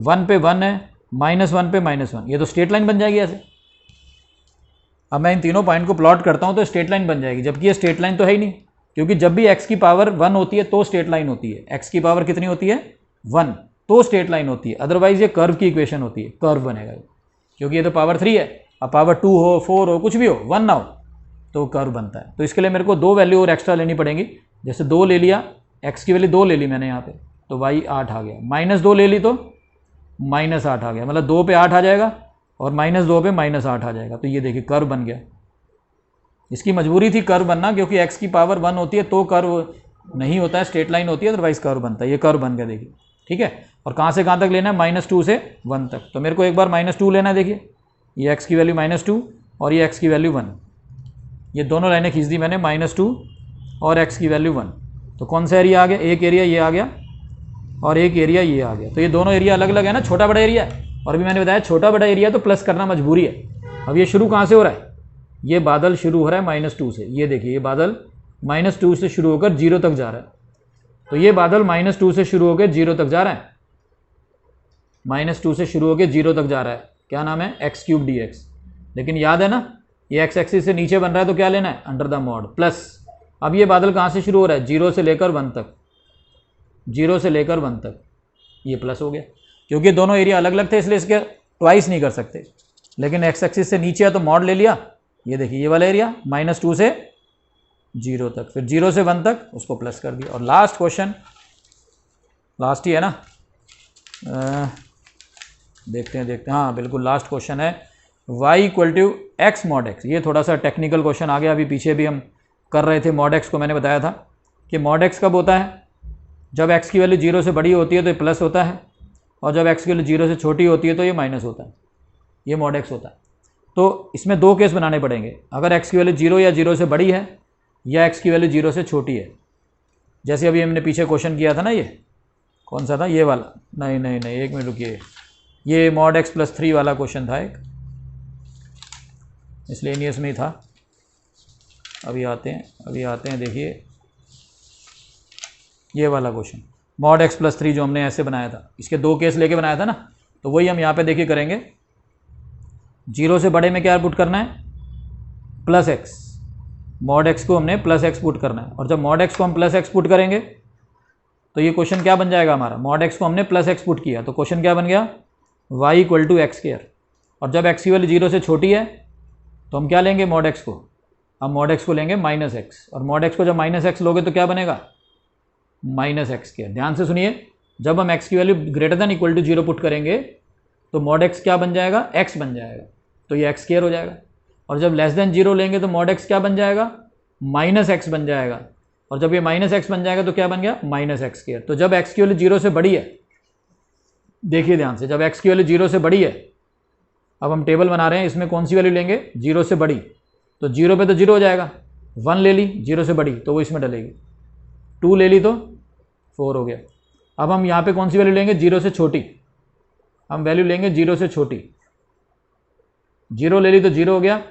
1 पे 1 है, -1 पे -1, ये तो स्ट्रेट लाइन बन जाएगी ऐसे। अब मैं इन तीनों पॉइंट को प्लॉट करता हूँ तो स्ट्रेट लाइन बन जाएगी, जबकि ये स्ट्रेट लाइन तो है ही नहीं, क्योंकि जब भी x की पावर 1 होती है तो स्ट्रेट लाइन होती है। x की पावर कितनी होती है? 1, तो स्ट्रेट लाइन होती है, अदरवाइज ये कर्व की इक्वेशन होती है, कर्व बनेगा ये, क्योंकि ये तो पावर 3 है। अब पावर 2 हो, 4 हो, कुछ भी हो, 1 ना हो तो कर्व बनता है। तो इसके लिए मेरे को 2 वैल्यू और एक्स्ट्रा लेनी पड़ेंगी। जैसे 2 ले लिया, x की वैल्यू 2 ले ली मैंने यहाँ पे, तो y 8 आ गया, -2 ले ली तो -8 आ गया, मतलब 2 पे 8 आ जाएगा और -2 पे -8 आ जाएगा। तो ये देखिए कर्व बन गया। इसकी मजबूरी थी कर्व बनना, क्योंकि x की पावर 1 होती है तो कर्व नहीं होता है, स्ट्रेट लाइन होती है, अदरवाइज कर्व बनता है। ये कर्व बन गया देखिए, ठीक है। और कहाँ से कहाँ तक लेना है? -2 से 1 तक। तो मेरे को एक बार -2 लेना है, देखिए ये x की वैल्यू -2 और ये x की वैल्यू 1, ये दोनों लाइनें खींच दी मैंने, -2 और x की वैल्यू 1। तो कौन सा एरिया आ गया? एक एरिया ये आ गया और एक एरिया ये आ गया। तो ये दोनों एरिया अलग अलग है ना, छोटा बड़ा एरिया है। और अभी मैंने बताया छोटा बड़ा एरिया तो प्लस करना मजबूरी है। अब ये शुरू कहाँ से हो रहा है? ये बादल शुरू हो रहा है -2 से। ये देखिए ये बादल -2 से शुरू होकर 0 तक जा रहा है। तो ये बादल -2 से शुरू होकर 0 तक जा रहा है, -2 से शुरू होकर 0 तक जा रहा है। क्या नाम है? x³ dx। लेकिन याद है ना, ये x एक्सिस से नीचे बन रहा है तो क्या लेना है? Under the mod plus. अब ये बादल कहाँ से शुरू हो रहा है? 0 से लेकर 1 तक, 0 से लेकर 1 तक, ये प्लस हो गया। क्योंकि दोनों एरिया अलग अलग थे इसलिए इसके ट्वाइस नहीं कर सकते। लेकिन x एक्सिस से नीचे है तो मॉड ले लिया। ये देखिए ये वाला एरिया -2 से 0 तक, फिर 0 से 1 तक उसको प्लस कर दिया। और लास्ट क्वेश्चन, लास्ट ही है ना, देखते हैं, हाँ बिल्कुल लास्ट क्वेश्चन है, y = x mod x। ये थोड़ा सा टेक्निकल क्वेश्चन आ गया। अभी पीछे भी हम कर रहे थे mod x को, मैंने बताया था कि mod x कब होता है? जब x की वैल्यू 0 से बड़ी होती है तो ये प्लस होता है, और जब x की वैल्यू 0 से छोटी होती है तो ये माइनस होता है। ये mod x होता है। तो इसमें 2 केस बनाने पड़ेंगे, अगर x की वैल्यू 0 या 0 से बड़ी है या x की वैल्यू 0 से छोटी है। जैसे अभी हमने पीछे क्वेश्चन किया था ना, ये कौन सा था? ये वाला, नहीं, एक मिनट रुकिए, ये mod x + 3 वाला क्वेश्चन था एक, इसलिए नहीं इसमें ही था। अभी आते हैं, देखिए ये वाला क्वेश्चन mod x + 3 जो हमने ऐसे बनाया था, इसके 2 केस लेके बनाया था ना, तो वही हम यहाँ पे देखिए करेंगे। 0 से बड़े में क्या पुट करना है? +x, mod x को हमने +x पुट करना है। और जब mod x को हम +x पुट करेंगे तो ये क्वेश्चन क्या बन जाएगा हमारा? mod x को हमने +x पुट किया तो क्वेश्चन क्या बन गया? y = x²। और जब x की वैल्यू 0 से छोटी है तो हम क्या लेंगे? mod x को, हम mod x को लेंगे -x, और mod x को जब -x लोगे तो क्या बनेगा? -x²। ध्यान से सुनिए, जब हम x की वैल्यू > 0 पुट करेंगे तो mod x क्या बन जाएगा? x बन जाएगा, तो ये x² हो जाएगा। और जब <0 लेंगे तो mod x क्या बन जाएगा? -x बन जाएगा। और जब ये -x बन जाएगा तो क्या बन गया? -x²। तो जब x की वैल्यू 0 से बड़ी है, देखिए ध्यान से, जब x की वैल्यू 0 से बड़ी है, अब हम टेबल बना रहे हैं, इसमें कौन सी वैल्यू लेंगे? 0 से बड़ी। तो 0 पे तो 0 हो जाएगा, 1 ले ली 0 से बड़ी तो वो इसमें डलेगी, 2 ले ली तो 4 हो गया। अब हम यहाँ पे कौन सी वैल्यू लेंगे? 0 से छोटी, हम वैल्यू लेंगे 0 से छोटी। 0 ले ली तो 0 हो गया,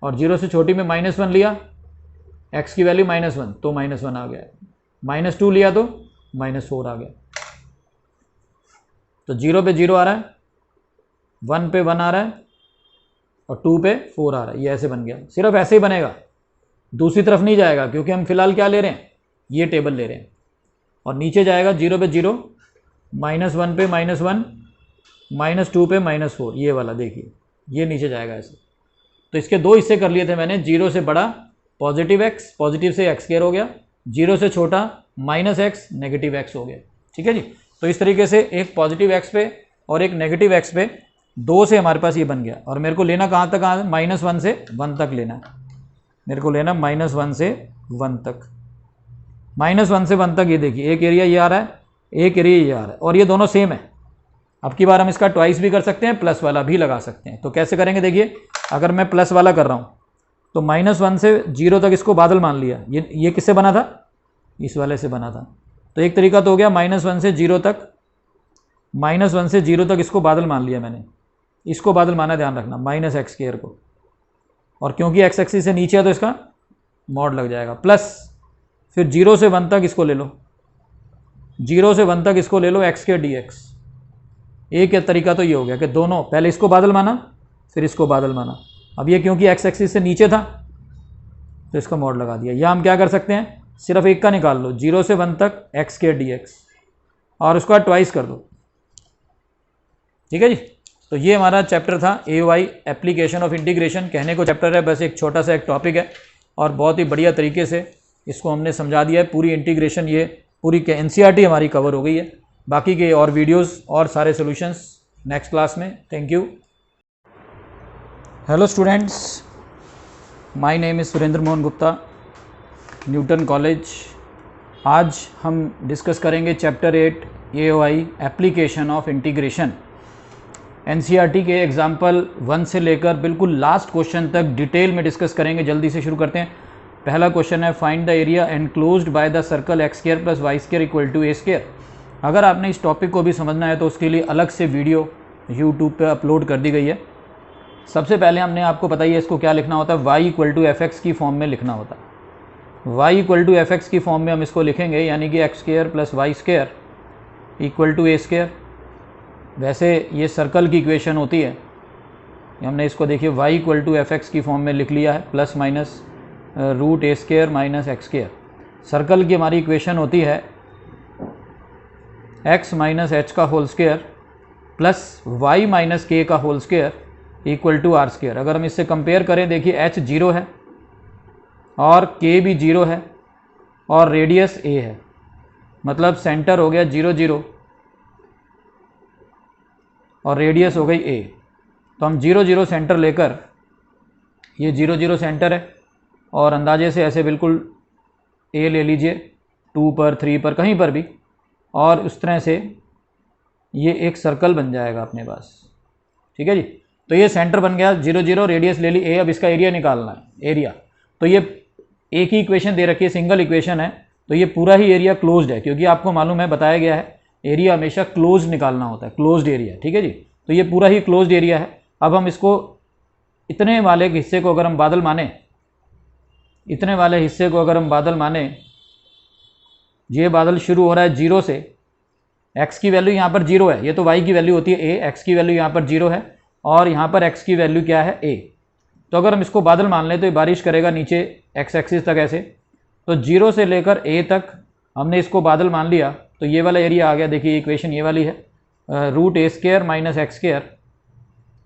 और 0 से छोटी में -1 लिया, x की वैल्यू -1 तो -1 आ गया, -2 लिया तो -4 आ गया। तो 0 पे 0 आ रहा है, 1 पे 1 आ रहा है, और 2 पे 4 आ रहा है। ये ऐसे बन गया। सिर्फ ऐसे ही बनेगा, दूसरी तरफ नहीं जाएगा, क्योंकि हम फिलहाल क्या ले रहे हैं? ये टेबल ले रहे हैं। और नीचे जाएगा 0 पे 0, -1 पे -1, -2 पे -4, ये वाला देखिए, ये नीचे जाएगा ऐसे। तो इसके 2 हिस्से कर लिए थे मैंने। 0 से बड़ा +x, पॉजिटिव से x² हो गया, 0 से छोटा -x, -x हो गया। ठीक है जी। तो इस तरीके से एक पॉजिटिव x पे और एक नेगेटिव x पे 2 से हमारे पास ये बन गया। और मेरे को लेना कहाँ तक? -1 से 1 तक लेना, मेरे को लेना -1 से 1 तक, -1 से 1 तक। ये देखिए एक एरिया ये आ रहा है, एक एरिया ये आ रहा है, और ये दोनों सेम है। अब की बार हम इसका ट्वाइस भी कर सकते हैं, प्लस वाला भी लगा सकते हैं। तो कैसे करेंगे? देखिए, अगर मैं प्लस वाला कर रहा हूँ तो -1 से 0 तक इसको बादल मान लिया। ये किससे बना था? इस वाले से बना था। तो एक तरीका तो हो गया -1 से 0 तक, -1 से 0 तक इसको बादल मान लिया मैंने, इसको बादल माना, ध्यान रखना, -x² को। और क्योंकि x एक्सिस से नीचे है तो इसका मॉड लग जाएगा, प्लस फिर 0 से 1 तक इसको ले लो, 0 से 1 तक इसको ले लो x² dx। एक तरीका तो ये हो गया कि दोनों, पहले इसको बादल माना फिर इसको बादल माना। अब ये क्योंकि एक्स एक्सिस से नीचे था तो इसका मॉड लगा दिया। या हम क्या कर सकते हैं, सिर्फ एक का निकाल लो, 0 से 1 तक एक्स स्क्वायर डी एक्स और उसका ट्वाइस कर दो। ठीक है जी। तो ये हमारा चैप्टर था ए वाई एप्लीकेशन ऑफ इंटीग्रेशन। कहने को चैप्टर है, बस एक छोटा सा एक टॉपिक है और बहुत ही बढ़िया तरीके से इसको हमने समझा दिया है। पूरी इंटीग्रेशन ये पूरी एनसीईआरटी हमारी कवर हो गई है। बाकी के और वीडियोस और सारे सॉल्यूशंस नेक्स्ट क्लास में। Thank you. Hello students, my name is Surendra Mohan Gupta, Newton college. आज हम डिस्कस करेंगे chapter 8 AOI application of integration. NCERT के एग्जाम्पल 1 से लेकर बिल्कुल लास्ट क्वेश्चन तक डिटेल में डिस्कस करेंगे। जल्दी से शुरू करते हैं। पहला क्वेश्चन है, find the area enclosed by the circle x square plus y square equal to a square. अगर आपने इस टॉपिक को भी समझना है तो उसके लिए अलग से वीडियो यूट्यूब पे अपलोड कर दी गई है। सबसे पहले हमने आपको बताइए इसको क्या लिखना होता है, y equal to f x की फॉर्म में लिखना होता है। y equal to f x की फॉर्म में हम इसको लिखेंगे, यानी कि x square plus y square equal to a square. वैसे ये सर्कल की इक्वेशन होती है, हमने इसको देखिए y equal to f x की फॉर्म में लिख लिया है, plus minus root a square minus x square. Circle की हमारी इक्वेशन होती है x माइनस एच का whole square plus y minus k का whole square equal to r square. अगर हम इससे कंपेयर करें, देखिए h 0 है और k भी 0 है और रेडियस a है, मतलब सेंटर हो गया 0 0 और रेडियस हो गई a। तो हम 0 0 सेंटर लेकर, ये 0 0 सेंटर है और अंदाजे से ऐसे बिल्कुल a ले लीजिए 2 पर 3 पर कहीं पर भी, और उस तरह से ये एक सर्कल बन जाएगा अपने पास। ठीक है जी। तो ये सेंटर बन गया 0 0, रेडियस ले ली a। अब इसका एरिया निकालना है, एरिया। तो ये एक ही इक्वेशन दे रखी है, सिंगल इक्वेशन है, तो ये पूरा ही एरिया क्लोज्ड है, क्योंकि आपको मालूम है, बताया गया है एरिया हमेशा क्लोज्ड निकालना होता है, क्लोज्ड एरिया। ठीक है जी। तो ये पूरा ही क्लोज्ड एरिया है। अब हम इसको इतने वाले हिस्से को अगर हम बादल माने, इतने वाले हिस्से को अगर हम बादल माने, ये बादल शुरू हो रहा है 0 से, x की वैल्यू यहाँ पर 0 है, ये तो y की वैल्यू होती है a, x की वैल्यू यहाँ पर 0 है और यहाँ पर x की वैल्यू क्या है a। तो अगर हम इसको बादल मान लें तो ये बारिश करेगा नीचे x एक्सिस तक ऐसे। तो 0 से लेकर a तक हमने इसको बादल मान लिया, तो ये वाला एरिया आ गया। देखिए इक्वेशन ये वाली है, root a square minus x square,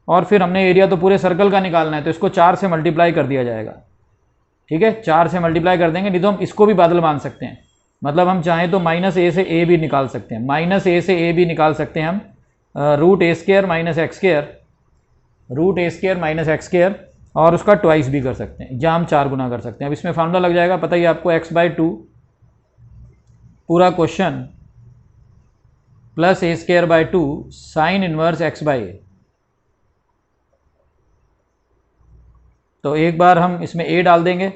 और फिर हमने एरिया तो पूरे सर्कल का निकालना है, तो इसको 4 से मल्टीप्लाई कर दिया जाएगा। ठीक है, 4 से मल्टीप्लाई कर देंगे, नहीं तो हम इसको भी बादल मान सकते हैं। मतलब हम चाहें तो माइनस ए से ए भी निकाल सकते हैं, माइनस ए से ए भी निकाल सकते हैं हम, root a square minus x square, root a square minus x square, और उसका ट्वाइस भी कर सकते हैं, या हम 4 गुना कर सकते हैं। अब इसमें फार्मूला लग जाएगा, पता ही आपको, x/2 पूरा question plus A square by 2 sine inverse x/a। तो एक बार हम इसमें a डाल देंगे,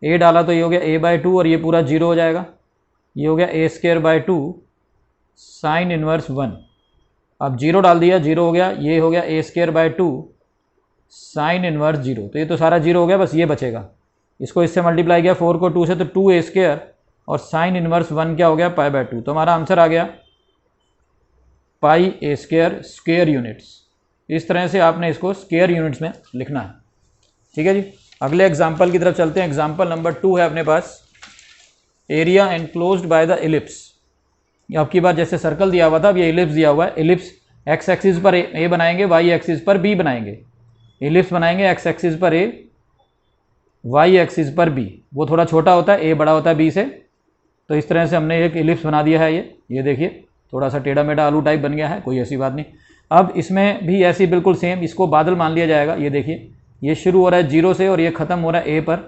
a डाला तो ये हो गया a/2 और ये पूरा 0 हो जाएगा, ये हो गया a square by 2 sine inverse 1। अब 0 डाल दिया, 0 हो गया, ये हो गया a square by 2 sine inverse 0। तो ये तो सारा 0 हो गया, बस ये बचेगा। इसको इससे मल्टीप्लाई किया 4 को 2 से, तो 2a स्क्वायर और साइन इनवर्स 1 क्या हो गया, π/2। तो हमारा आंसर आ गया पाई ए स्क्वायर स्क्वायर यूनिट्स। इस तरह से आपने इसको स्क्वायर यूनिट्स में लिखना है। ठीक है जी। अगले एग्जाम्पल की तरफ चलते हैं। एग्जाम्पल नंबर 2 है अपने पास, area enclosed by the ellipse. आपकी बार जैसे सर्कल दिया हुआ था, अब ये इलिप्स दिया हुआ है। इलिप्स एक्स एक्सिस पर ए बनाएंगे, वाई एक्सिस पर बी बनाएंगे। इलिप्स बनाएंगे एक्स एक्सिस पर ए, वाई एक्सिस पर बी। वो थोड़ा छोटा होता है, ए बड़ा होता है बी से। तो इस तरह से हमने एक इलिप्स बना दिया है। ये देखिए थोड़ा सा टेढ़ा मेढ़ा आलू टाइप बन गया है, कोई ऐसी बात नहीं। अब इसमें भी ऐसी बिल्कुल सेम, इसको बादल मान लिया जाएगा। ये देखिए ये शुरू हो रहा है 0 से और ये ख़त्म हो रहा है a पर,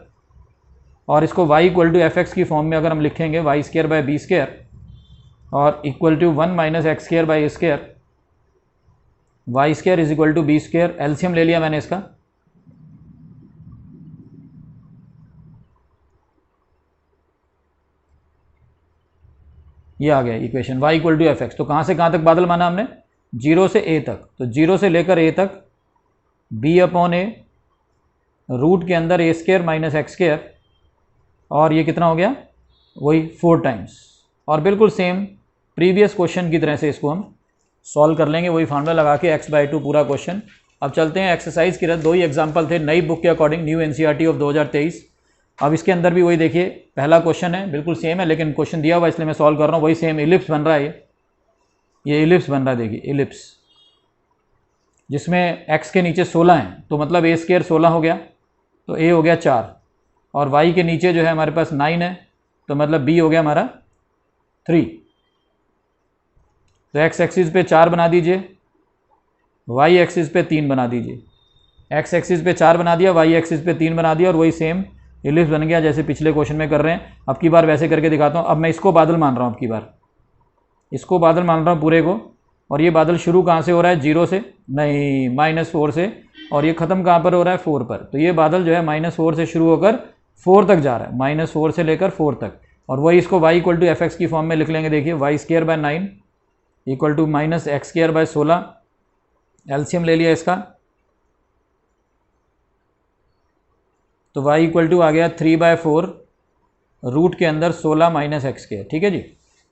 और इसको y equal to f x की फॉर्म में अगर हम लिखेंगे, y square by b square और equal to 1 minus x square by a square, y square is equal to b square. LCM ले लिया मैंने इसका, ये आ गया equation y equal to f x. तो कहाँ से कहाँ तक बादल माना हमने, 0 से a तक। तो 0 से लेकर a तक b/a, रूट के अंदर ए स्क्वायर माइनस एक्स स्क्वायर, और ये कितना हो गया, वही 4 टाइम्स। और बिल्कुल सेम प्रीवियस क्वेश्चन की तरह से इसको हम सॉल्व कर लेंगे वही फार्मूला लगा के x/2 पूरा क्वेश्चन। अब चलते हैं एक्सरसाइज की तरफ। 2 ही एग्जाम्पल थे नई बुक के अकॉर्डिंग, न्यू एनसीईआरटी ऑफ 2023। अब इसके अंदर भी वही देखिए, पहला क्वेश्चन है बिल्कुल सेम है, लेकिन क्वेश्चन दिया हुआ इसलिए मैं सॉल्व कर रहा हूँ। वही सेम इलिप्स बन रहा है, ये इलिप्स बन रहा है, देखिए इलिप्स, जिसमें x के नीचे 16 है, तो मतलब a² 16 हो गया, तो a हो गया 4, और y के नीचे जो है हमारे पास 9 है, तो मतलब b हो गया हमारा 3। तो x एक्सिस पे 4 बना दीजिए, y एक्सिस पे 3 बना दीजिए। x एक्सिस पे 4 बना दिया, y एक्सिस पे 3 बना दिया, और वही सेम इलिप्स बन गया जैसे पिछले क्वेश्चन में कर रहे हैं। अब की बार वैसे करके दिखाता हूँ। अब मैं इसको बादल मान रहा हूँ, अब की बार इसको बादल मान रहा हूँ पूरे को। और ये बादल शुरू कहाँ से हो रहा है? 0 से नहीं, -4 से, और ये ख़त्म कहाँ पर हो रहा है? 4 पर। तो ये बादल जो है -4 से शुरू होकर 4 तक जा रहा है, -4 से लेकर 4 तक। और वही इसको y = fx की फॉर्म में लिख लेंगे। देखिए y²/9 = -x²/16, एलसीएम ले लिया इसका, तो y = आ गया 3/4 रूट के अंदर 16 - x²। ठीक है जी,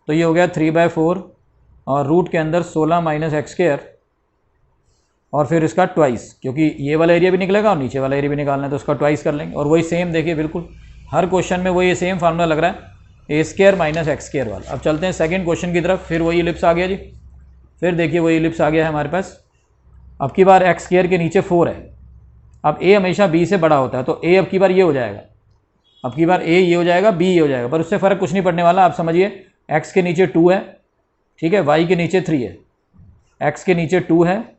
तो ये हो गया 3/4 और रूट के अंदर 16 - x², और फिर इसका ट्वाइस, क्योंकि ये वाला एरिया भी निकलेगा और नीचे वाला एरिया भी निकालना है, तो उसका ट्वाइस कर लेंगे। और वही सेम देखिए, बिल्कुल हर क्वेश्चन में वही सेम फार्मूला लग रहा है, a² - x² वाला। अब चलते हैं सेकंड क्वेश्चन की तरफ। फिर वही इलिप्स आ गया जी, फिर देखिए वही इलिप्स आ गया है हमारे पास। अब की बार x² के नीचे 4 है। अब a हमेशा b से बड़ा होता है, तो a अब की बार ये हो जाएगा, अब की बार a ये हो जाएगा, b ये हो जाएगा, पर उससे फ़र्क कुछ नहीं पड़ने वाला। आप समझिए, x के नीचे 2 है, ठीक है, y के नीचे 3 है, x के नीचे 2 है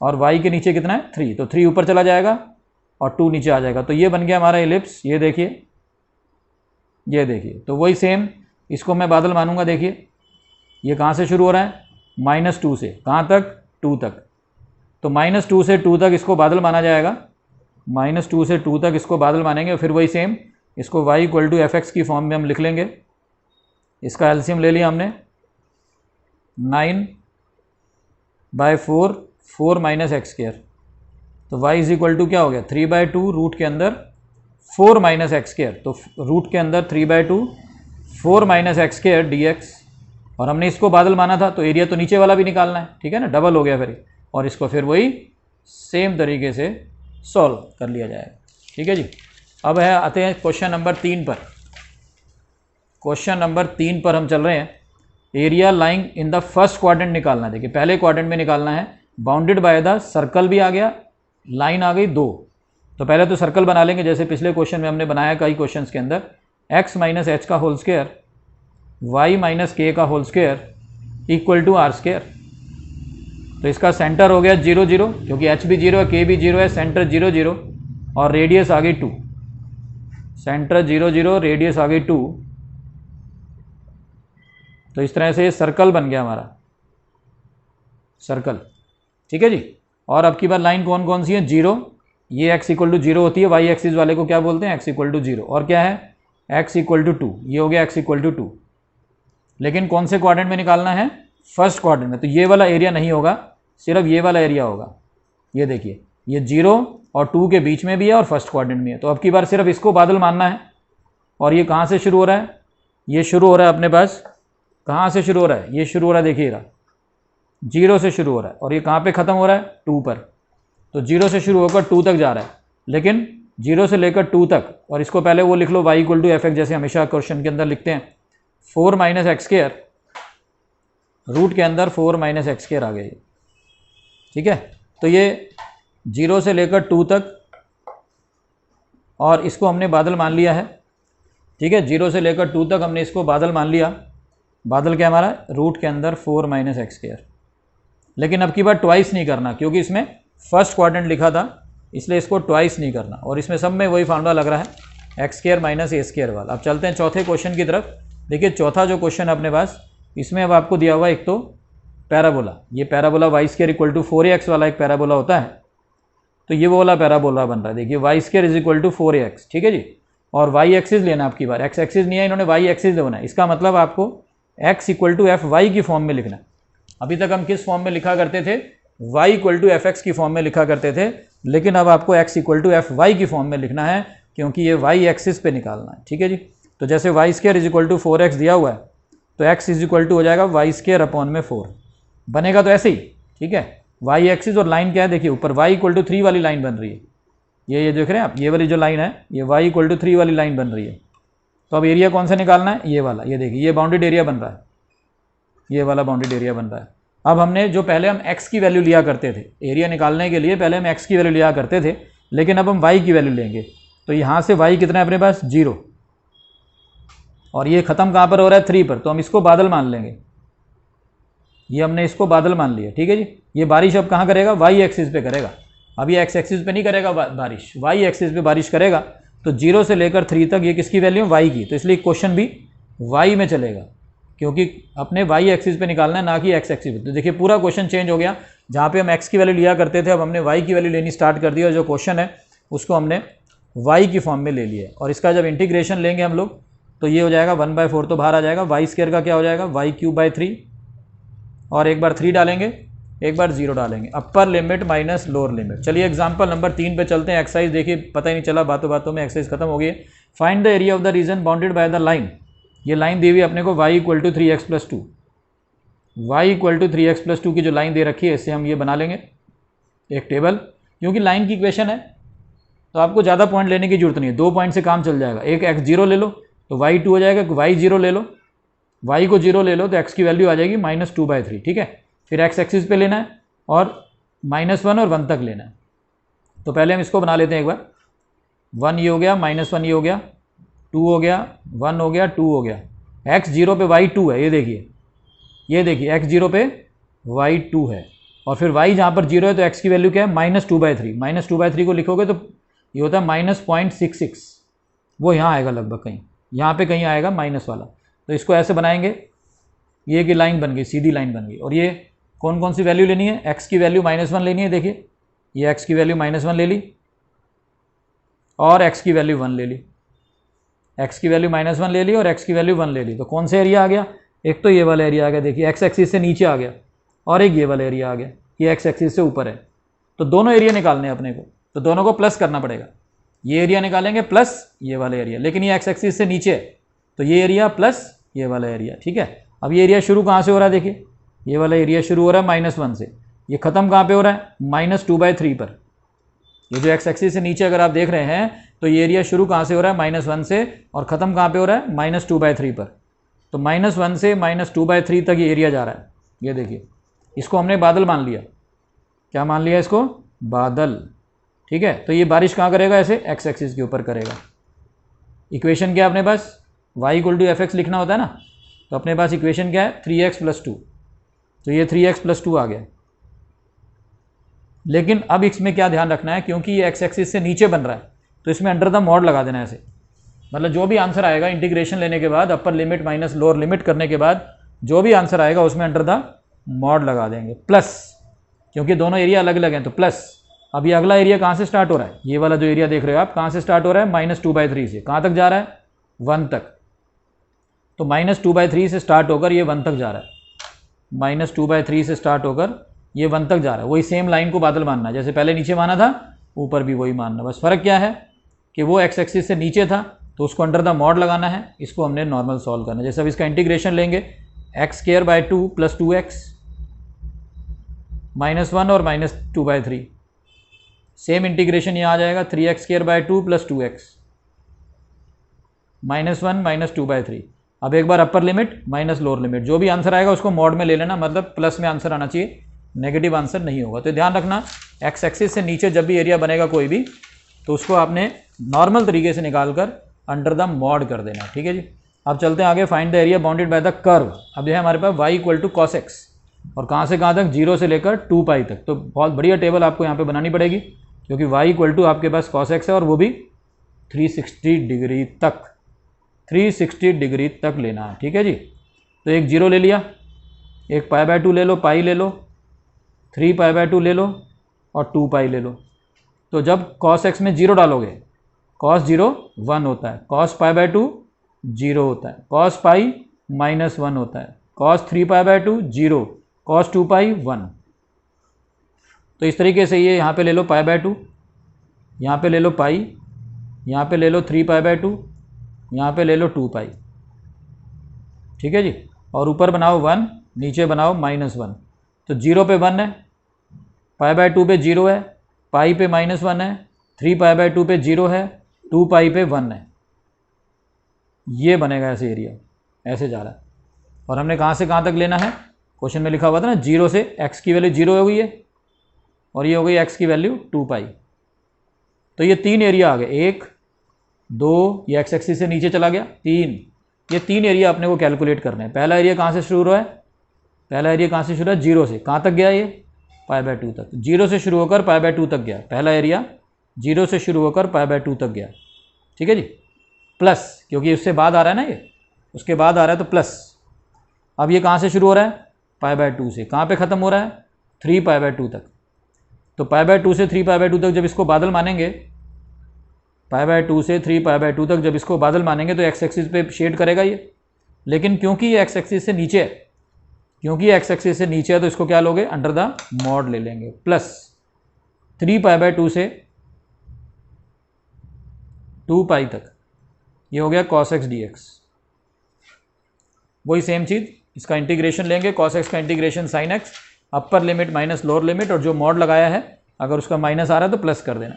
और y के नीचे कितना है? 3, तो 3 ऊपर चला जाएगा और 2 नीचे आ जाएगा। तो ये बन गया हमारा इलिप्स। ये देखिए, ये देखिए, तो वही सेम इसको मैं बादल मानूंगा। देखिए ये कहाँ से शुरू हो रहा है? -2 से, कहाँ तक? 2 तक। तो -2 से 2 तक इसको बादल माना जाएगा, -2 से 2 तक इसको बादल मानेंगे। फिर वही सेम इसको y = fx की फॉर्म में हम लिख लेंगे। इसका एलसीएम ले लिया हमने, 9/4 4 - x², तो y = क्या हो गया? 3/2 रूट के अंदर 4 - x², तो रूट के अंदर 3/2 4 - x² dx। और हमने इसको बादल माना था, तो एरिया तो नीचे वाला भी निकालना है, ठीक है ना, डबल हो गया फिर। और इसको फिर वही सेम तरीके से सॉल्व कर लिया जाएगा। ठीक है जी। अब है आते हैं क्वेश्चन नंबर 3 पर। क्वेश्चन नंबर 3 पर हम चल रहे हैं। Area lying in the first quadrant निकालना है। देखिए पहले क्वाड्रेंट में निकालना है। बाउंडेड बाय द सर्कल भी आ गया, लाइन आ गई 2। तो पहले तो सर्कल बना लेंगे, जैसे पिछले क्वेश्चन में हमने बनाया कई क्वेश्चंस के अंदर। x - h का होल स्क्वायर, y - k का होल स्क्वायर = r²। तो इसका सेंटर हो गया 0 0, क्योंकि h भी 0 है, k भी 0 है, सेंटर 0 0 और रेडियस आ गई 2। सेंटर 0 0, रेडियस आ गई 2। तो इस तरह से सर्कल बन गया हमारा, सर्कल। ठीक है जी। और अब की बार लाइन कौन कौन सी है? 0, ये x = 0 होती है, y एक्सिस वाले को क्या बोलते हैं? x = 0। और क्या है? x = 2, ये हो गया x = 2। लेकिन कौन से क्वाड्रेंट में निकालना है? फर्स्ट क्वाड्रेंट में। तो ये वाला एरिया नहीं होगा, सिर्फ ये वाला एरिया होगा। ये देखिए, ये 0 और 2 के बीच में भी है और फर्स्ट क्वाड्रेंट में है। तो अब की बार सिर्फ इसको बादल मानना है। और ये कहाँ से शुरू हो रहा है? ये शुरू हो रहा है अपने पास, कहाँ से शुरू हो रहा है? ये शुरू हो रहा है, देखिएगा 0 से शुरू हो रहा है, और ये कहाँ पे ख़त्म हो रहा है? 2 पर। तो 0 से शुरू होकर 2 तक जा रहा है, लेकिन 0 से लेकर 2 तक। और इसको पहले वो लिख लो, y = fx, जैसे हमेशा क्वेश्चन के अंदर लिखते हैं। 4 - x², रूट के अंदर 4 - x² आ गए। ठीक है, तो ये 0 से लेकर 2 तक, और इसको हमने बादल मान लिया है। ठीक है, 0 से लेकर 2 तक हमने इसको बादल मान लिया। बादल क्या हमारा? रूट के अंदर 4 - x²। लेकिन अब की बार ट्वाइस नहीं करना, क्योंकि इसमें फर्स्ट क्वाड्रेंट लिखा था, इसलिए इसको ट्वाइस नहीं करना। और इसमें सब में वही फार्मूला लग रहा है, x² - a² वाला। अब चलते हैं चौथे क्वेश्चन की तरफ। देखिए चौथा जो क्वेश्चन अपने पास, इसमें अब आपको दिया हुआ एक तो पैराबोला, ये पैराबोला y² = 4ax वाला एक पैराबोला होता है। तो ये वो वाला पैराबोला बन रहा है। देखिए y² = 4ax। ठीक है जी। और y एक्सिस लेना आपकी बार, x एक्सिस नहीं है, इन्होंने y एक्सिस लेना है। इसका मतलब आपको x = fy की फॉर्म में लिखना है। अभी तक हम किस फॉर्म में लिखा करते थे? y = fx की फॉर्म में लिखा करते थे, लेकिन अब आपको x = fy की फॉर्म में लिखना है, क्योंकि ये y एक्सिस पे निकालना है। ठीक है जी। तो जैसे y² = 4x दिया हुआ है, तो x = हो जाएगा y² / 4। बनेगा तो ऐसे ही, ठीक है। वाई एक्सिस और लाइन क्या है देखिए, ऊपर y इक्वल टू 3 वाली लाइन बन रही है, ये देख रहे हैं आप, ये वाली जो लाइन है ये y इक्वल टू 3 वाली लाइन बन रही है। तो अब एरिया कौन सा निकालना है, ये वाला, ये देखिए ये बाउंडेड एरिया बन रहा है, ये वाला बाउंडेड एरिया बन रहा है। अब हमने जो पहले हम x की वैल्यू लिया करते थे एरिया निकालने के लिए, पहले हम x की वैल्यू लिया करते थे, लेकिन अब हम y की वैल्यू लेंगे। तो यहाँ से y कितना है अपने पास 0, और ये ख़त्म कहाँ पर हो रहा है 3 पर, तो हम इसको बादल मान लेंगे, ये हमने इसको बादल मान लिया, ठीक है जी। ये बारिश अब कहाँ करेगा, वाई एक्सिस पे करेगा, अब ये एक्स एक्सिस पे नहीं करेगा बारिश, वाई एक्सिस पे बारिश करेगा। तो 0 से लेकर 3 तक ये किसकी वैल्यू है, वाई की, तो इसलिए क्वेश्चन भी वाई में चलेगा, क्योंकि अपने वाई एक्सिस पे निकालना है ना कि एक्स एक्सिस पे। तो देखिए पूरा क्वेश्चन चेंज हो गया, जहाँ पे हम एक्स की वैल्यू लिया करते थे अब हमने वाई की वैल्यू लेनी स्टार्ट कर दी, और जो क्वेश्चन है उसको हमने वाई की फॉर्म में ले लिया। और इसका जब इंटीग्रेशन लेंगे हम लोग तो ये हो जाएगा 1/4 तो बाहर आ जाएगा, वाई स्क्वायर का क्या हो जाएगा y³ 3, और एक बार 3 डालेंगे एक बार 0 डालेंगे, अपर लिमिट माइनस लोअर लिमिट। चलिए एग्जांपल नंबर 3 पे चलते हैं। एक्सरसाइज देखिए, पता ही नहीं चला, बातों बातों में एक्सरसाइज खत्म हो गई है। Find the area of the region bounded by the line. ये लाइन दी हुई अपने को y equal to 3x+2, y equal to 3x+2 की जो लाइन दे रखी है इससे हम ये बना लेंगे एक टेबल, क्योंकि लाइन की इक्वेशन है तो आपको ज़्यादा पॉइंट लेने की जरूरत नहीं है, 2 पॉइंट से काम चल जाएगा। एक x0 ले लो तो y2 हो जाएगा, y0 ले लो, y को 0 ले लो तो x की वैल्यू आ जाएगी -2/3, ठीक है। फिर x एक्सिस पे लेना है और -1 और 1 तक लेना है। तो पहले हम इसको बना लेते हैं एक बार, 1 ये हो गया, -1 ये हो गया, 2 हो गया, 1 हो गया, 2 हो गया, x0 पे y2 है, ये देखिए x0 पे y2 है, और फिर y जहाँ पर 0 है तो x की वैल्यू क्या है -2/3, -2/3 को लिखोगे तो ये होता है -0.66, वो यहाँ आएगा लगभग कहीं, यहाँ पे कहीं आएगा माइनस वाला। तो इसको ऐसे बनाएंगे, ये की लाइन बन गई, सीधी लाइन बन गई। और ये कौन कौन सी वैल्यू लेनी है, x की वैल्यू -1 लेनी है, देखिए ये x की वैल्यू -1 ले ली और x की वैल्यू 1 ले ली, x की वैल्यू -1 ले ली और x की वैल्यू 1 ले ली। तो कौन सा एरिया आ गया, एक तो ये वाला एरिया आ गया, देखिए x एक्सिस से नीचे आ गया, और एक ये वाला एरिया आ गया, ये x एक्सिस से ऊपर है। तो दोनों एरिया निकालने हैं अपने को, तो दोनों को प्लस करना पड़ेगा, ये एरिया निकालेंगे प्लस ये वाला एरिया, लेकिन ये x एक्सिस से नीचे है तो ये एरिया प्लस ये वाला एरिया, ठीक है। अब ये एरिया शुरू कहाँ से हो रहा है, देखिए ये वाला एरिया शुरू हो रहा है -1 से, ये ख़त्म कहाँ पे हो रहा है -2/3 पर। ये जो x एक्सिस से नीचे अगर आप देख रहे हैं तो ये एरिया शुरू कहाँ से हो रहा है -1 से, और ख़त्म कहाँ पे हो रहा है -2/3 पर। तो -1 से -2/3 तक ये एरिया जा रहा है, ये देखिए इसको हमने बादल मान लिया, क्या मान लिया इसको, बादल, ठीक है। तो ये बारिश कहाँ करेगा, ऐसे x एक्सिस के ऊपर करेगा। इक्वेशन क्या है अपने पास, y इक्वल टू fx लिखना होता है ना, तो अपने पास इक्वेशन क्या है 3x+2, तो ये 3x+2 आ गया। लेकिन अब इसमें क्या ध्यान रखना है, क्योंकि ये x एक्सिस से नीचे बन रहा है तो इसमें अंडर द मॉड लगा देना है ऐसे, मतलब जो भी आंसर आएगा इंटीग्रेशन लेने के बाद, अपर लिमिट माइनस लोअर लिमिट करने के बाद जो भी आंसर आएगा उसमें अंडर द मॉड लगा देंगे प्लस, क्योंकि दोनों एरिया अलग अलग हैं तो प्लस। अब ये अगला एरिया कहाँ से स्टार्ट हो रहा है, ये वाला जो एरिया देख रहे हो आप कहाँ से स्टार्ट हो रहा है, -2/3 से, कहाँ तक जा रहा है 1 तक। तो -2/3 से स्टार्ट होकर ये 1 तक जा रहा है, -2/3 से स्टार्ट होकर ये 1 तक जा रहा है। वही सेम लाइन को बादल मानना है, जैसे पहले नीचे माना था ऊपर भी वही मानना, बस फ़र्क क्या है कि वो x एक्सिस से नीचे था तो उसको अंडर द मॉड लगाना है, इसको हमने नॉर्मल सॉल्व करना है। जैसे अब इसका इंटीग्रेशन लेंगे x² 2 + 2x -1 और -2/3, सेम इंटीग्रेशन यहाँ आ जाएगा 3x² 2 + 2x -1 -2/3। अब एक बार upper limit minus lower limit, जो भी आंसर आएगा उसको मॉड में ले लेना, मतलब प्लस में आंसर आना चाहिए, नेगेटिव आंसर नहीं होगा। तो ध्यान रखना x एक्सिस से नीचे जब भी एरिया बनेगा कोई भी तो उसको आपने नॉर्मल तरीके से निकाल कर अंडर द मॉड कर देना, ठीक है जी। अब चलते हैं आगे, find the area bounded by the curve. अब जो है हमारे पास y equal to cos x, और कहाँ से कहाँ तक, 0 से लेकर 2π तक। तो बहुत बढ़िया टेबल आपको यहाँ पे बनानी पड़ेगी, क्योंकि y इक्वल टू आपके पास cos x है और वो भी 360 डिग्री तक, 360 डिग्री तक लेना है, ठीक है जी। तो एक 0 ले लिया, एक π/2 ले लो, पाई ले लो, 3π/2 ले लो और 2π ले लो। तो जब cos x में 0 डालोगे, cos 0 1 होता है, cos π/2 0 होता है, cos π -1 होता है, cos 3π/2 0, cos 2π 1। तो इस तरीके से ये यहाँ पे ले लो π/2, यहाँ पे ले लो पाई, यहाँ पे ले लो 3π/2, यहाँ पे ले लो 2π, ठीक है जी। और ऊपर बनाओ 1, नीचे बनाओ -1। तो 0 पे 1 है, पाई बाय 2 पे 0 है, पाई पे -1 है, 3 पाई बाय 2 पे 0 है, 2 पाई पे 1 है। ये बनेगा ऐसे एरिया, ऐसे जा रहा है। और हमने कहाँ से कहाँ तक लेना है, क्वेश्चन में लिखा हुआ था ना 0 से x की वैल्यू 0 हो गई है और ये हो गई x की वैल्यू 2 पाई। तो ये 3 एरिया आ गए, 1 2, ये x एक्सिस से नीचे चला गया 3। ये 3 एरिया अपने को कैलकुलेट करना है। पहला एरिया कहाँ से शुरू हो रहा है, पहला एरिया कहाँ से शुरू है, 0 से। कहाँ तक गया ये, पाई बाय 2 तक। 0 से शुरू होकर पाई बाय 2 तक गया, पहला एरिया 0 से शुरू होकर पाई बाय 2 तक गया। ठीक है जी, प्लस, क्योंकि उससे बाद आ रहा है ना, ये उसके बाद आ रहा है तो प्लस। अब ये कहाँ से शुरू हो रहा है, पाई बाय 2 से। कहाँ पे ख़त्म हो रहा है, 3 पाई बाय 2 तक। तो पाई बाय 2 से 3 पाई बाय 2 तक जब इसको बादल मानेंगे, पाई बाय 2 से 3 पाई बाय 2 तक जब इसको बादल मानेंगे तो एक्स एक्सिस पे शेड करेगा ये। लेकिन क्योंकि ये एक्स एक्सिस से नीचे है, क्योंकि एक्स एक्सिस से नीचे है तो इसको क्या लोगे, अंडर द मॉड ले लेंगे। प्लस 3 पाई बाय 2 से 2 पाई तक, ये हो गया cos x dx। वही सेम चीज़, इसका इंटीग्रेशन लेंगे, cos x का इंटीग्रेशन sin x, अपर लिमिट माइनस लोअर लिमिट, और जो मॉड लगाया है अगर उसका माइनस आ रहा है तो प्लस कर देना।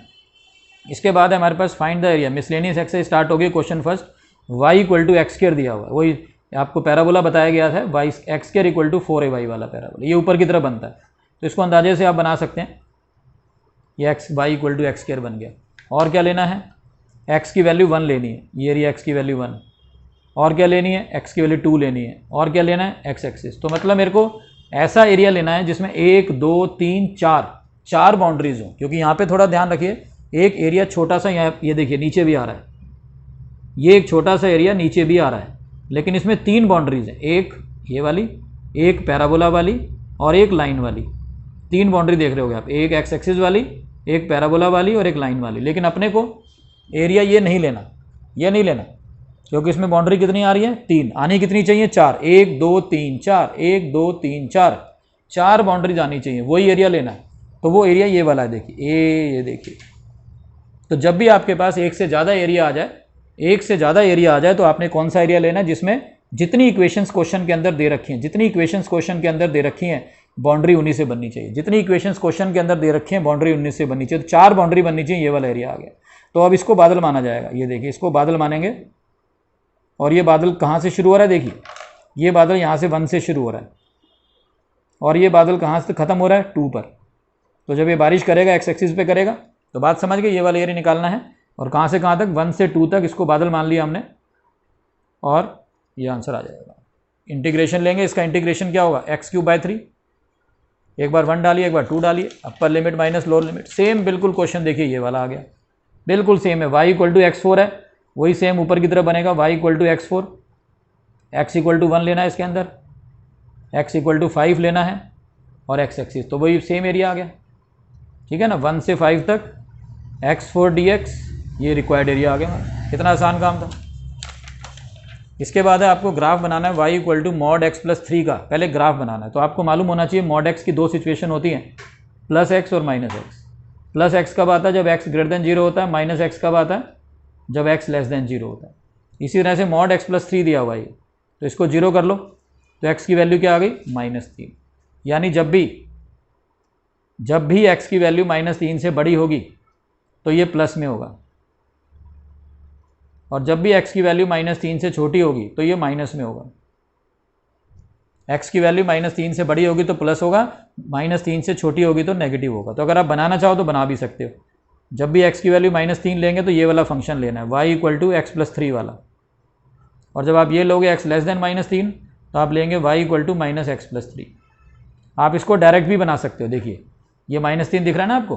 इसके बाद है हमारे पास find the area. Miscellaneous x से स्टार्ट हो गई question first. y equal to x square दिया हुआ है, वही आपको पैराबोला बताया गया था, y x square equal to 4ay वाला पैराबोला, ये ऊपर की तरफ बनता है। तो इसको अंदाजे से आप बना सकते हैं, ये x y equal to x square बन गया। और क्या लेना है, x की वैल्यू 1 लेनी है, ये एरिया x की वैल्यू 1। और क्या लेनी है, x की वैल्यू 2 लेनी है। और क्या लेना है, x एक्सिस। तो मतलब मेरे को ऐसा एरिया लेना है जिसमें 1 2 3 4 बाउंड्रीज हो। क्योंकि यहाँ पे थोड़ा ध्यान रखिए, एक एरिया छोटा सा यहाँ, ये देखिए नीचे भी आ रहा है, ये एक छोटा सा एरिया नीचे भी आ रहा है, लेकिन इसमें 3 बाउंड्रीज हैं, एक ये वाली, एक पैराबोला वाली और एक लाइन वाली। 3 बाउंड्री देख रहे होगे आप, एक एक्स एक्सिस वाली, एक पैराबोला वाली और एक लाइन वाली। लेकिन अपने को एरिया ये नहीं लेना, ये नहीं लेना, क्योंकि इसमें बाउंड्री कितनी आ रही है, 3। आनी कितनी चाहिए, 4। 1 2 3 4, 1 2 3 4, 4 बाउंड्रीज आनी चाहिए, वही एरिया लेना है। तो वो एरिया ये वाला है, देखिए ये देखिए। तो जब भी आपके पास एक से ज़्यादा एरिया आ जाए, एक से ज़्यादा एरिया आ जाए, तो आपने कौन सा एरिया लेना है, जिसमें जितनी इक्वेशंस क्वेश्चन के अंदर दे रखी हैं, जितनी इक्वेशंस क्वेश्चन के अंदर दे रखी हैं, बाउंड्री 19 से बननी चाहिए। जितनी इक्वेशंस क्वेश्चन के अंदर दे रखी हैं, बाउंड्री 19 से बननी चाहिए। तो 4 बाउंड्री बननी चाहिए, ये वाला एरिया आ गया। तो अब इसको बादल माना जाएगा, ये देखिए इसको बादल मानेंगे। और ये बादल कहाँ से शुरू हो रहा है, देखिए ये बादल यहाँ से 1 से शुरू हो रहा है और ये बादल कहाँ से ख़त्म हो रहा है, 2 पर। तो जब ये बारिश करेगा एक्स एक्सिस पे करेगा, तो बात समझ गए, ये वाला एरिया निकालना है। और कहाँ से कहाँ तक, 1 से 2 तक इसको बादल मान लिया हमने, और ये आंसर आ जाएगा। इंटीग्रेशन लेंगे, इसका इंटीग्रेशन क्या होगा, x³/3। एक बार 1 डालिए, एक बार 2 डालिए, अपर limit minus lower limit. Same बिल्कुल क्वेश्चन देखिए ये वाला आ गया, बिल्कुल सेम है। y इक्वल टू x4 है, वही सेम ऊपर की तरफ बनेगा, y equal to x4। x equal to 1 लेना है इसके अंदर, x इक्वल टू 5 लेना है, और x एक्सिस, तो वही सेम एरिया आ गया। ठीक है ना, 1 से 5 तक x4 dx, ये रिक्वायर्ड एरिया आ गया। कितना आसान काम था। इसके बाद है आपको ग्राफ बनाना है y equal to mod x plus 3 का। पहले ग्राफ बनाना है, तो आपको मालूम होना चाहिए मॉड x की 2 सिचुएशन होती हैं, प्लस x और माइनस x। प्लस x कब आता है, जब x ग्रेटर देन 0 होता है। माइनस x कब आता है, जब x लेस देन 0 होता है। इसी तरह से मॉड x प्लस 3 दिया हुआ है, तो इसको 0 कर लो, तो x की वैल्यू क्या आ गई, -3। यानी जब भी x की वैल्यू -3 से बड़ी होगी तो ये प्लस में होगा, और जब भी x की वैल्यू -3 से छोटी होगी तो ये माइनस में होगा। x की वैल्यू -3 से बड़ी होगी तो प्लस होगा, -3 से छोटी होगी तो नेगेटिव होगा। तो अगर आप बनाना चाहो तो बना भी सकते हो। जब भी x की वैल्यू -3 लेंगे तो ये वाला फंक्शन लेना है, y equal to x plus 3 वाला। और जब आप ये लोगे x लेस देन -3, तो आप लेंगे y equal to -x plus 3। आप इसको डायरेक्ट भी बना सकते हो। देखिए ये -3 दिख रहा है ना आपको,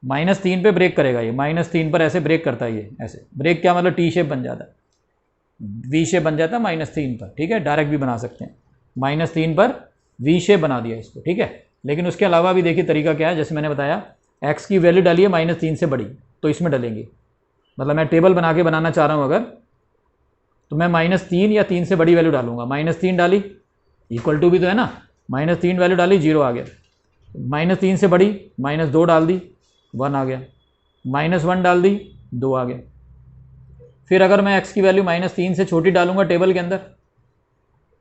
-3 पे ब्रेक करेगा, ये -3 पर ऐसे ब्रेक करता है, ये ऐसे ब्रेक क्या मतलब, टी शेप बन जाता है, वी शेप बन जाता है -3 पर। ठीक है, डायरेक्ट भी बना सकते हैं, -3 पर वी शेप बना दिया इसको। ठीक है, लेकिन उसके अलावा भी देखिए तरीका क्या है, जैसे मैंने बताया x की वैल्यू डालिए -3 से बड़ी, तो इसमें डालेंगे। मतलब मैं टेबल बना के बनाना चाह रहा हूँ अगर, तो मैं -3 या 3 से बड़ी वैल्यू डालूंगा। -3 डाली, इक्वल टू भी तो है ना, -3 वैल्यू डाली, 0 आ गया। -3 से बड़ी, -2 डाल दी, 1 आ गया। -1 डाल दी, 2 आ गया। फिर अगर मैं x की वैल्यू -3 से छोटी डालूंगा टेबल के अंदर,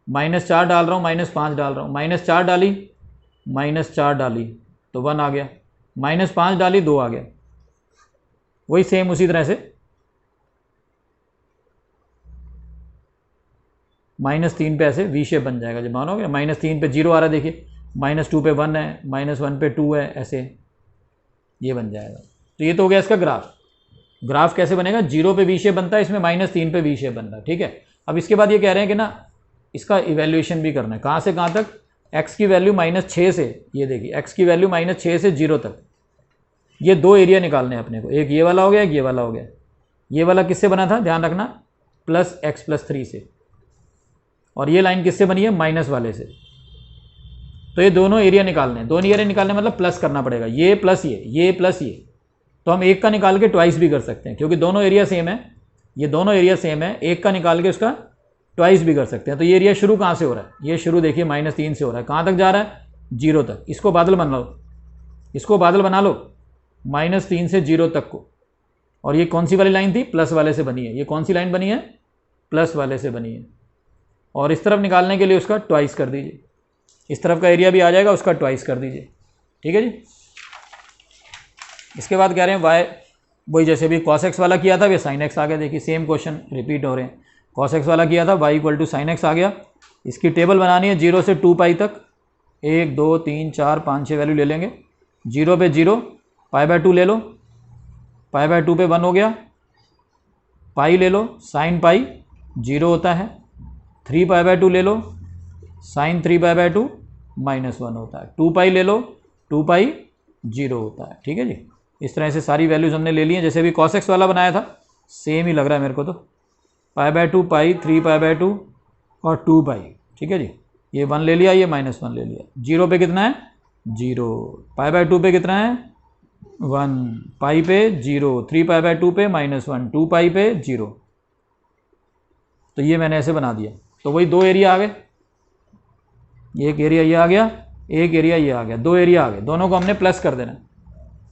-4 डाल रहा हूँ, -5 डाल रहा हूँ, -4 डाली, -4 डाली तो 1 आ गया, -5 डाली 2 आ गया। वही सेम उसी तरह से -3 पे ऐसे वी शेप बन जाएगा। जब मानोगे -3 पे 0 आ रहा है, देखिए -2 पे 1 है, -1 पे 2 है, ऐसे ये बन जाएगा। तो ये तो हो गया इसका ग्राफ। ग्राफ कैसे बनेगा? 0 पे वी शेप बनता है, इसमें -3 पे वी शेप बन रहा है, ठीक है। अब इसके बाद ये कह रहे हैं कि ना इसका इवेल्यूएशन भी करना है। कहाँ से कहाँ तक? x की वैल्यू -6 से, ये देखिए x की वैल्यू -6 से 0 तक, ये दो एरिया निकालने हैं अपने को। एक ये वाला हो गया, एक ये वाला हो गया। ये वाला किससे बना था? ध्यान रखना, +x+3 से। और ये लाइन किससे बनी है? माइनस वाले से। तो ये दोनों एरिया निकालने हैं। दोनों एरिया निकालने मतलब प्लस करना पड़ेगा, ये प्लस ये प्लस ये। तो हम एक का निकाल के ट्वाइस भी कर सकते हैं, क्योंकि दोनों एरिया सेम है। ये दोनों एरिया सेम है, एक का निकाल के उसका ट्वाइस भी कर सकते हैं। तो ये एरिया शुरू कहाँ से हो रहा है? ये शुरू देखिए -3 से हो रहा है। कहाँ तक जा रहा है? 0 तक। इसको बादल बना लो, इसको बादल बना लो -3 से 0 तक को। और ये कौन सी वाली लाइन थी? प्लस वाले से बनी है। ये कौन सी लाइन बनी है? प्लस वाले से बनी है। और इस तरफ निकालने के लिए उसका ट्वाइस कर दीजिए। इस तरफ का एरिया भी आ जाएगा, उसका ट्वाइस कर दीजिए, ठीक है जी। इसके बाद कह रहे हैं y, वही जैसे भी cos x वाला किया था वे sin x आ गया। देखिए सेम क्वेश्चन रिपीट हो रहे हैं। cos x वाला किया था, y = sin x आ गया। इसकी टेबल बनानी है 0 से 2 पाई तक। 1 2 3 4 5 6 वैल्यू ले लेंगे। 0 पे 0, π/2 ले लो, π/2 पे 1 हो गया। पाई ले लो, sin पाई 0 होता है। 3π/2 ले लो, sin 3π/2 -1 होता है। 2 पाई ले लो, 2 पाई 0 होता है, ठीक है जी। इस तरह से सारी वैल्यूज हमने ले ली हैं। जैसे भी cos x वाला बनाया था, सेम ही लग रहा है मेरे को तो। π/2 पाई, 3π/2 और 2 पाई, ठीक है जी। ये 1 ले लिया, ये -1 ले लिया। 0 पे कितना है? 0। π/2 पे कितना है? 1। पाई पे 0, 3π/2 पे -1, 2 पाई पे 0। तो ये मैंने ऐसे बना दिया। तो वही दो एरिया आ गए, एक एरिया ये आ गया, एक एरिया ये आ गया, दो एरिया आ गए। दोनों को हमने प्लस कर देना है,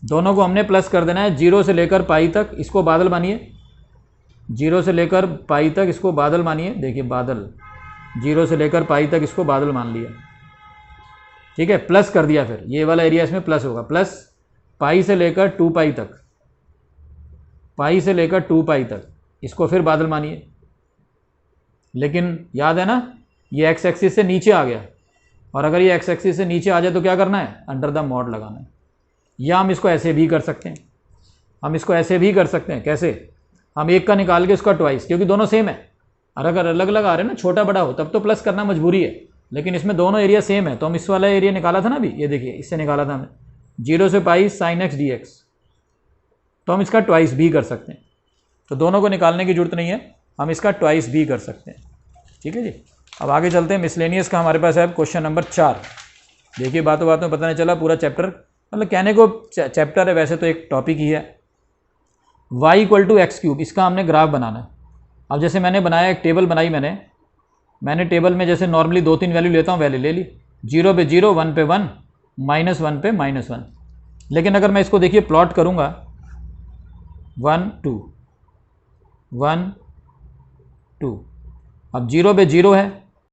दोनों को हमने प्लस कर देना है। 0 से लेकर पाई तक इसको बादल मानिए, 0 से लेकर पाई तक इसको बादल मानिए। देखिए बादल, 0 से लेकर पाई तक इसको बादल मान लिया, ठीक है। प्लस कर दिया, फिर ये वाला एरिया इसमें प्लस होगा। प्लस पाई से लेकर 2 पाई तक, पाई से लेकर 2 पाई तक इसको फिर बादल मानिए। लेकिन याद है ना, ये x एक्सिस से नीचे आ गया, और अगर ये x एक्सिस से नीचे आ जाए तो क्या करना है? अंडर द मॉड लगाना है। या हम इसको ऐसे भी कर सकते हैं, हम इसको ऐसे भी कर सकते हैं। कैसे? हम एक का निकाल के उसका ट्वाइस, क्योंकि दोनों सेम है। और अगर अलग अलग आ रहे हैं ना, छोटा बड़ा हो, तब तो प्लस करना मजबूरी है। लेकिन इसमें दोनों एरिया सेम है, तो हम इस वाला एरिया निकाला था ना अभी, ये देखिए इससे निकाला था हमने, 0 से पाई sin x dx। तो हम इसका ट्वाइस भी कर सकते हैं। तो दोनों को निकालने की जरूरत नहीं है, हम इसका ट्वाइस भी कर सकते हैं, ठीक है जी। अब आगे चलते हैं। मिसलेनियस का हमारे पास है क्वेश्चन नंबर 4। देखिए बातों बातों में पता नहीं चला पूरा चैप्टर, मतलब कहने को चैप्टर है, वैसे तो एक टॉपिक ही है। y = x³, इसका हमने ग्राफ बनाना है। अब जैसे मैंने बनाया, एक टेबल बनाई मैंने टेबल में जैसे नॉर्मली 2-3 वैल्यू लेता हूँ, वैल्यू ले ली। 0 पे 0, 1 पे 1, -1 पे -1। लेकिन अगर मैं इसको देखिए प्लॉट करूँगा, 1 2 1 2, अब 0 पे 0 है,